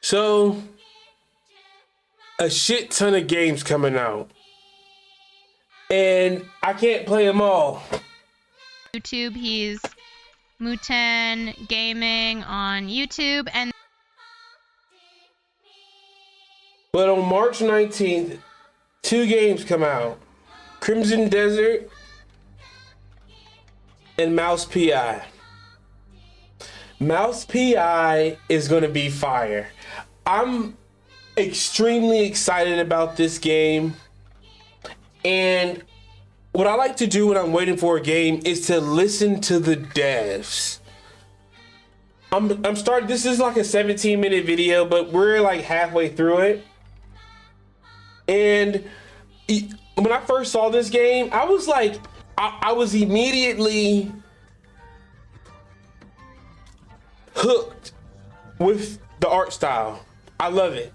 So, a shit ton of games coming out. And I can't play them all. YouTube, he's Muten Gaming on YouTube. But on March 19th, 2 games come out. Crimson Desert and Mouse P.I. Mouse P.I. is going to be fire. I'm extremely excited about this game. And what I like to do when I'm waiting for a game is to listen to the devs. I'm starting, this is like a 17-minute video, but we're like halfway through it. And when I first saw this game, I was like, I was immediately hooked with the art style. I love it.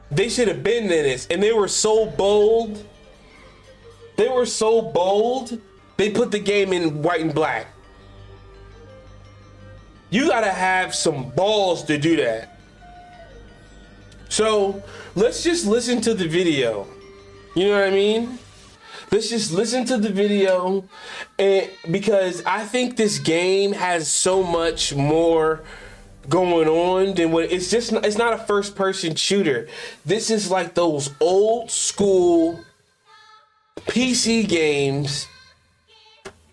They should have been in this, and they were so bold. They were so bold, they put the game in white and black. You gotta have some balls to do that. So let's just listen to the video. You know what I mean? Let's just listen to the video, and because I think this game has so much more going on than what it's not a first person shooter. This is like those old school PC games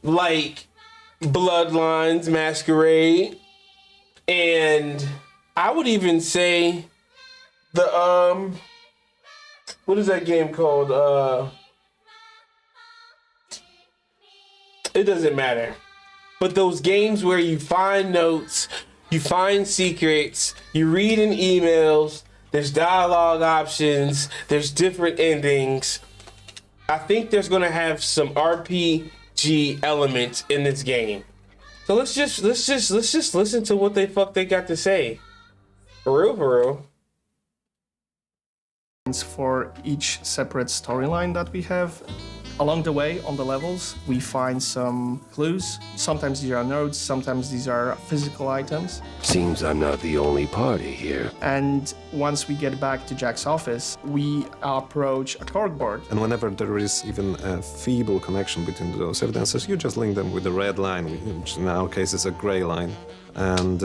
like Bloodlines, Masquerade, and I would even say the what is that game called? It doesn't matter. But those games where you find notes, you find secrets, you read in emails, there's dialogue options, there's different endings. I think there's gonna have some RPG elements in this game. So let's just listen to what they got to say. For real, for real. For each separate storyline that we have. Along the way, on the levels, we find some clues. Sometimes these are notes, sometimes these are physical items. Seems I'm not the only party here. And once we get back to Jack's office, we approach a corkboard. And whenever there is even a feeble connection between those evidences, you just link them with a red line, which in our case is a gray line. And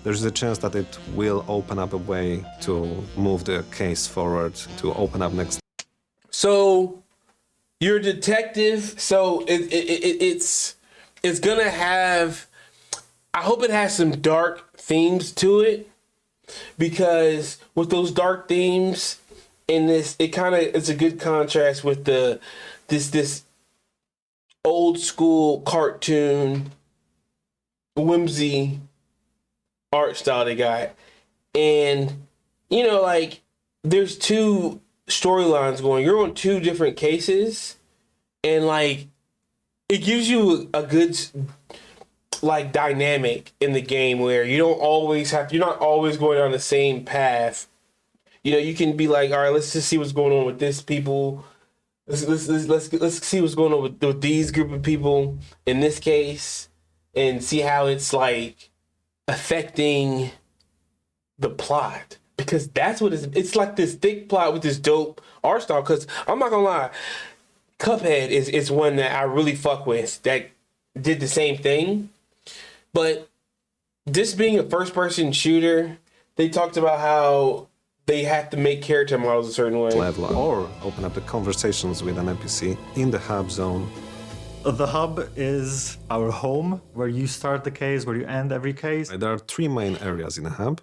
there's a chance that it will open up a way to move the case forward, to open up next. So you're a detective, so it's gonna have, I hope it has some dark themes to it, because with those dark themes in this, it's a good contrast with this old school cartoon whimsy art style they got. And you know, like, there's 2 storylines going. You're on 2 different cases, and like, it gives you a good like dynamic in the game where you're not always going down the same path. You know, you can be like, all right, let's just see what's going on with this people. Let's see what's going on with these group of people in this case, and see how it's like affecting the plot. Because that's what it's like, this thick plot with this dope art style. Because I'm not gonna lie, Cuphead is one that I really fuck with, that did the same thing. But this being a first person shooter, they talked about how they have to make character models a certain way. Level, or open up the conversations with an NPC in the hub zone. The hub is our home, where you start the case, where you end every case. There are 3 main areas in the hub.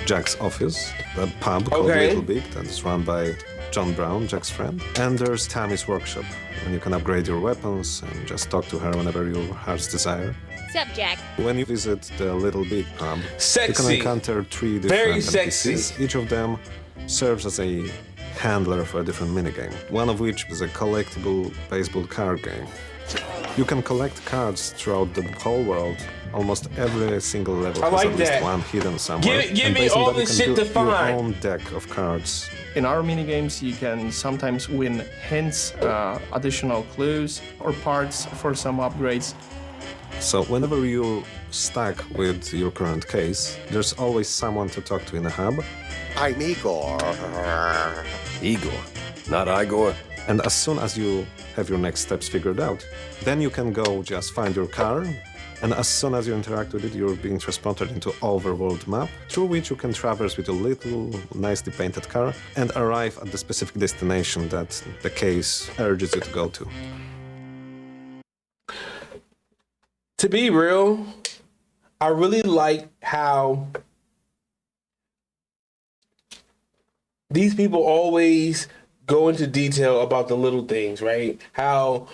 Jack's office, a pub called Little Big that is run by John Brown, Jack's friend. And there's Tammy's workshop, when you can upgrade your weapons and just talk to her whenever your heart's desire. Sup, Jack? When you visit the Little Big pub, Sexy. you can encounter 3 different Very NPCs. sexy. Each of them serves as a handler for a different minigame, one of which is a collectible baseball card game. You can collect cards throughout the whole world. Almost every single level has like at least that. one hidden somewhere. Give and me based on all that, you this can shit build to your find. own deck of cards. In our minigames, you can sometimes win hints, additional clues, or parts for some upgrades. So whenever you're stuck with your current case, there's always someone to talk to in the hub. I'm Igor. Igor, not Igor. And as soon as you have your next steps figured out, then you can go just find your car. And as soon as you interact with it, you're being transported into overworld map, through which you can traverse with a little nicely painted car and arrive at the specific destination that the case urges you to go to. To be real, I really like how these people always go into detail about the little things, right? How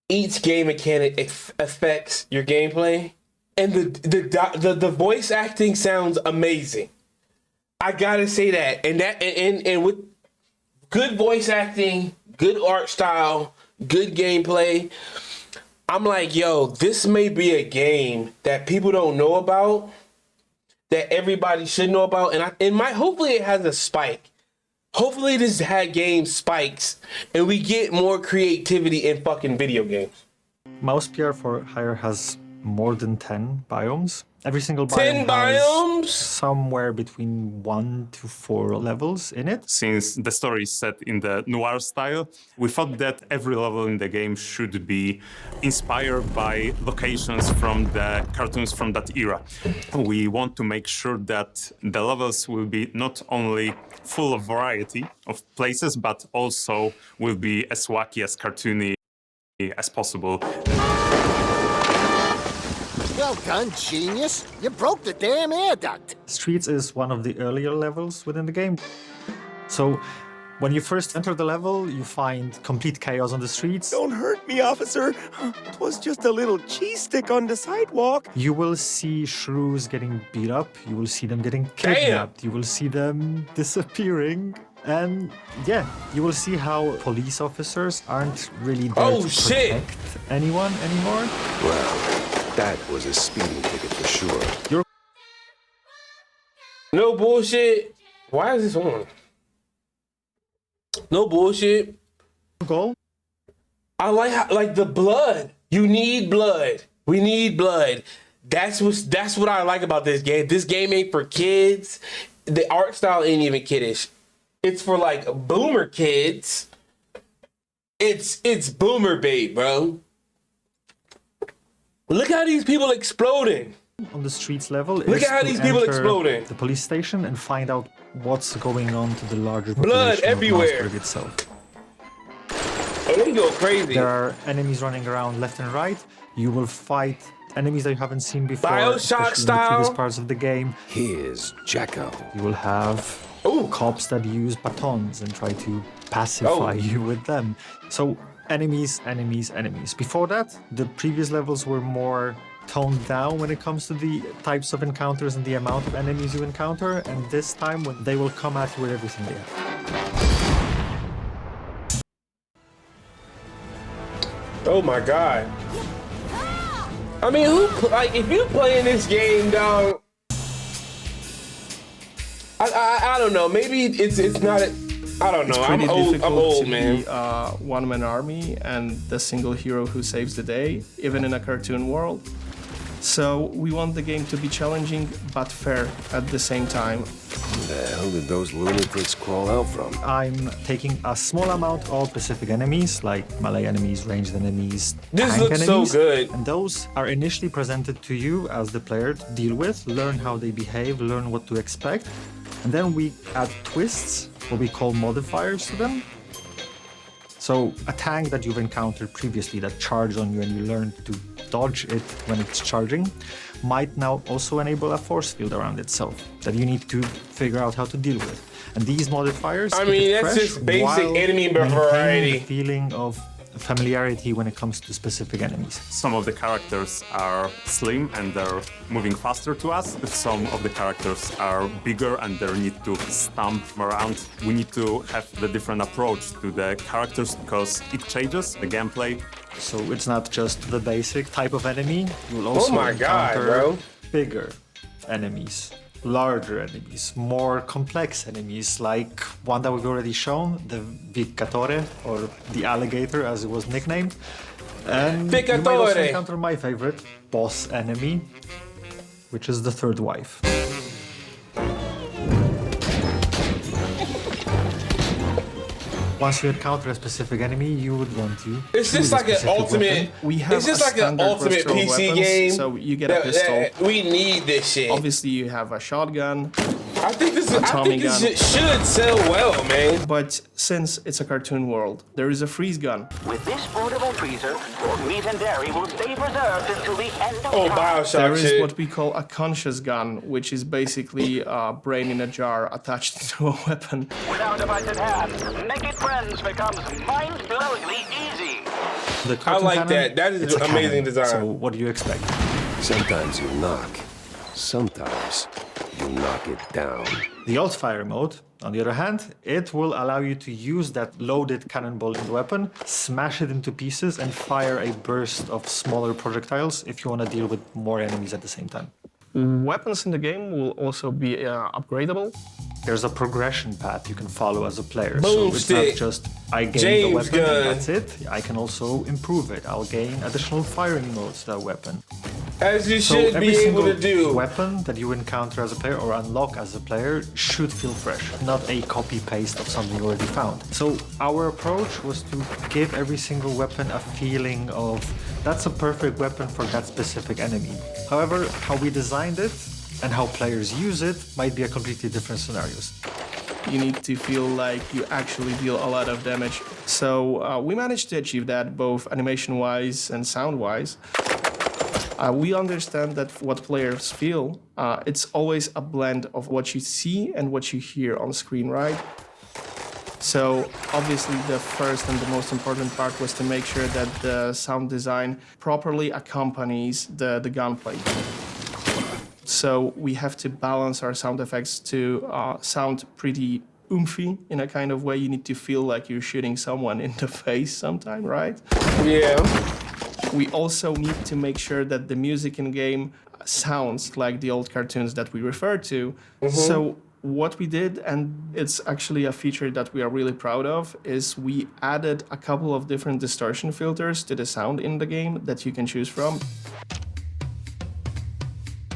each game mechanic affects your gameplay, and the voice acting sounds amazing. I gotta say that, and with good voice acting, good art style, good gameplay, I'm like, yo, this may be a game that people don't know about, that everybody should know about, and hopefully it has a spike. Hopefully this game spikes and we get more creativity in fucking video games. Mouse P.I For Hire has more than 10 biomes. Every single biome 10 biomes? has somewhere between 1 to 4 levels in it. Since the story is set in the noir style, we thought that every level in the game should be inspired by locations from the cartoons from that era. We want to make sure that the levels will be not only full of variety of places, but also will be as wacky, as cartoony as possible. Well done, genius. You broke the damn air duct. Streets is one of the earlier levels within the game. So when you first enter the level, you find complete chaos on the streets. Don't hurt me, officer. 'Twas just a little cheese stick on the sidewalk. You will see shrews getting beat up. You will see them getting kidnapped. You will see them disappearing. And yeah, you will see how police officers aren't really there to protect anyone anymore. Well, that was a speeding ticket for sure. No bullshit. Why is this on? No bullshit. Goal? I like the blood. You need blood. We need blood. That's what I like about this game. This game ain't for kids. The art style ain't even kiddish. It's for like boomer kids. It's boomer bait, bro. Look how these people exploding. On the streets level. Look at how these people exploding. The police station and find out what's going on to the larger blood population everywhere of Mossberg itself. Oh, they go crazy. There are enemies running around left and right. You will fight enemies that you haven't seen before. BioShock especially style. in the previous parts of the game. Here's Jacko. You will have cops that use batons and try to pacify you with them. So enemies. Before that, the previous levels were more toned down when it comes to the types of encounters and the amount of enemies you encounter. And this time, when they will come at you with everything they have. Oh my god. I mean, if you playing this game, dog, I don't know. Maybe it's not. I don't know. I'm old, man. One-man army and the single hero who saves the day, even in a cartoon world. So we want the game to be challenging but fair at the same time. Where the hell did those lunatics crawl out from? I'm taking a small amount of specific enemies, like melee enemies, ranged enemies, This tank looks enemies, so good. and those are initially presented to you as the player to deal with, learn how they behave, learn what to expect, and then we add twists, what we call modifiers to them. So a tank that you've encountered previously that charged on you and you learned to dodge it when it's charging might now also enable a force field around itself that you need to figure out how to deal with. And these modifiers, I mean, that's just basic enemy variety. The feeling of familiarity when it comes to specific enemies. Some of the characters are slim and they're moving faster to us. Some of the characters are bigger and they need to stomp around. We need to have the different approach to the characters because it changes the gameplay. So it's not just the basic type of enemy. You will also encounter bigger enemies, larger enemies, more complex enemies, like one that we've already shown, the Vicatore, or the alligator as it was nicknamed. And you might also Picatore. encounter my favorite boss enemy, which is the third wife. Once you encounter a specific enemy, you would want to. It's just like an ultimate. We have It's just a like an standard ultimate roster of PC weapons, game. so you get a pistol. We need this shit. Obviously, you have a shotgun, I think this Tommy gun. shit should sell well, man. but since it's a cartoon world, there is a freeze gun. With this portable freezer, meat and dairy will stay preserved until the end of Oh, time. Bioshock There is shit. what we call a conscious gun, which is basically a brain in a jar attached to a weapon. With our device in hand, making friends becomes mind-blowingly easy. The I cartoon like cannon, that. That is it's a amazing cannon. design. So what do you expect? Sometimes you knock. Sometimes you knock it down. The alt fire mode, on the other hand, it will allow you to use that loaded cannonball in the weapon, smash it into pieces, and fire a burst of smaller projectiles if you want to deal with more enemies at the same time. Weapons in the game will also be upgradable. There's a progression path you can follow as a player. Boom so it's stick. not just I gain James the weapon, gun. that's it. I can also improve it. I'll gain additional firing modes to that weapon. As you So should every be able single to do. weapon that you encounter as a player or unlock as a player should feel fresh, not a copy-paste of something you already found. So our approach was to give every single weapon a feeling of that's a perfect weapon for that specific enemy. However, how we designed it and how players use it might be a completely different scenarios. You need to feel like you actually deal a lot of damage. So we managed to achieve that both animation-wise and sound-wise. We understand that what players feel, it's always a blend of what you see and what you hear on screen, right? So obviously the first and the most important part was to make sure that the sound design properly accompanies the gunplay. So we have to balance our sound effects to sound pretty oomphy in a kind of way. You need to feel like you're shooting someone in the face sometime, right? Yeah. We also need to make sure that the music in game sounds like the old cartoons that we refer to. So what we did, and it's actually a feature that we are really proud of, is we added a couple of different distortion filters to the sound in the game that you can choose from.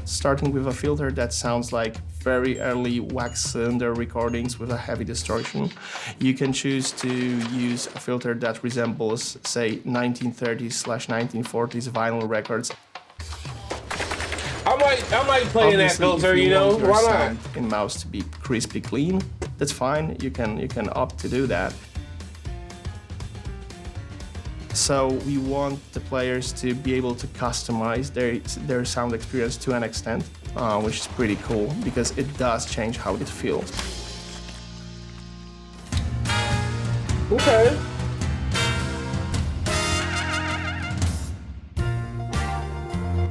Starting with a filter that sounds like very early wax cylinder recordings with a heavy distortion. You can choose to use a filter that resembles, say, 1930s/1940s vinyl records. I might play in that Obviously, filter, if you know? want your Why not? sound in mouse to be crispy clean, that's fine. You can opt to do that. So we want the players to be able to customize their sound experience to an extent, which is pretty cool because it does change how it feels. Okay.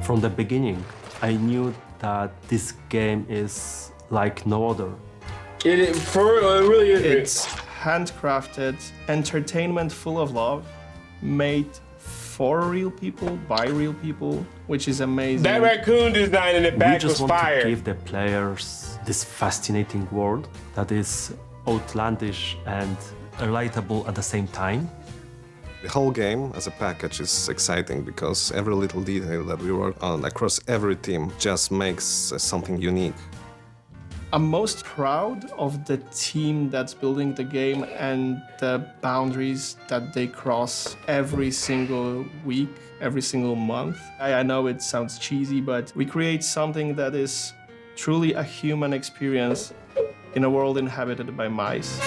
From the beginning, I knew that this game is like no other. It really is. It's handcrafted entertainment full of love, made for real people, by real people, which is amazing. That raccoon design in the We back just was want fire. to give the players this fascinating world that is outlandish and relatable at the same time. The whole game as a package is exciting because every little detail that we work on across every team just makes something unique. I'm most proud of the team that's building the game and the boundaries that they cross every single week, every single month. I know it sounds cheesy, but we create something that is truly a human experience in a world inhabited by mice.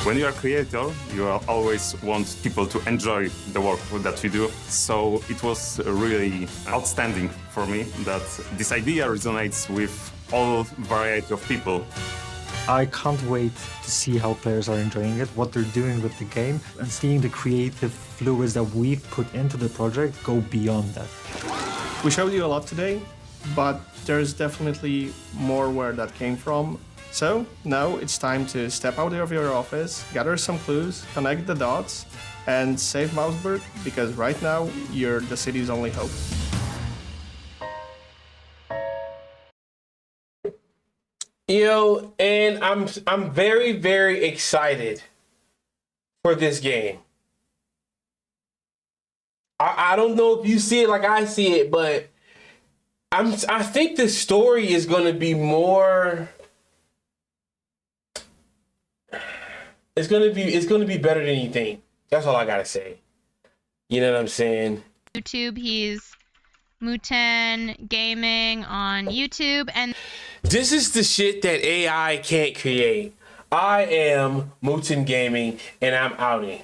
When you are a creator, you always want people to enjoy the work that you do. So it was really outstanding for me that this idea resonates with all variety of people. I can't wait to see how players are enjoying it, what they're doing with the game, and seeing the creative fluids that we've put into the project go beyond that. We showed you a lot today, but there's definitely more where that came from. So now it's time to step out of your office, gather some clues, connect the dots, and save Mouseburg, because right now you're the city's only hope. And I'm very, very excited for this game. I don't know if you see it like I see it, but I think the story is going to be more. It's going to be better than you think. That's all I gotta say. You know what I'm saying? YouTube, he's Muten Gaming on YouTube, and this is the shit that AI can't create. I am Muten Gaming, and I'm outing.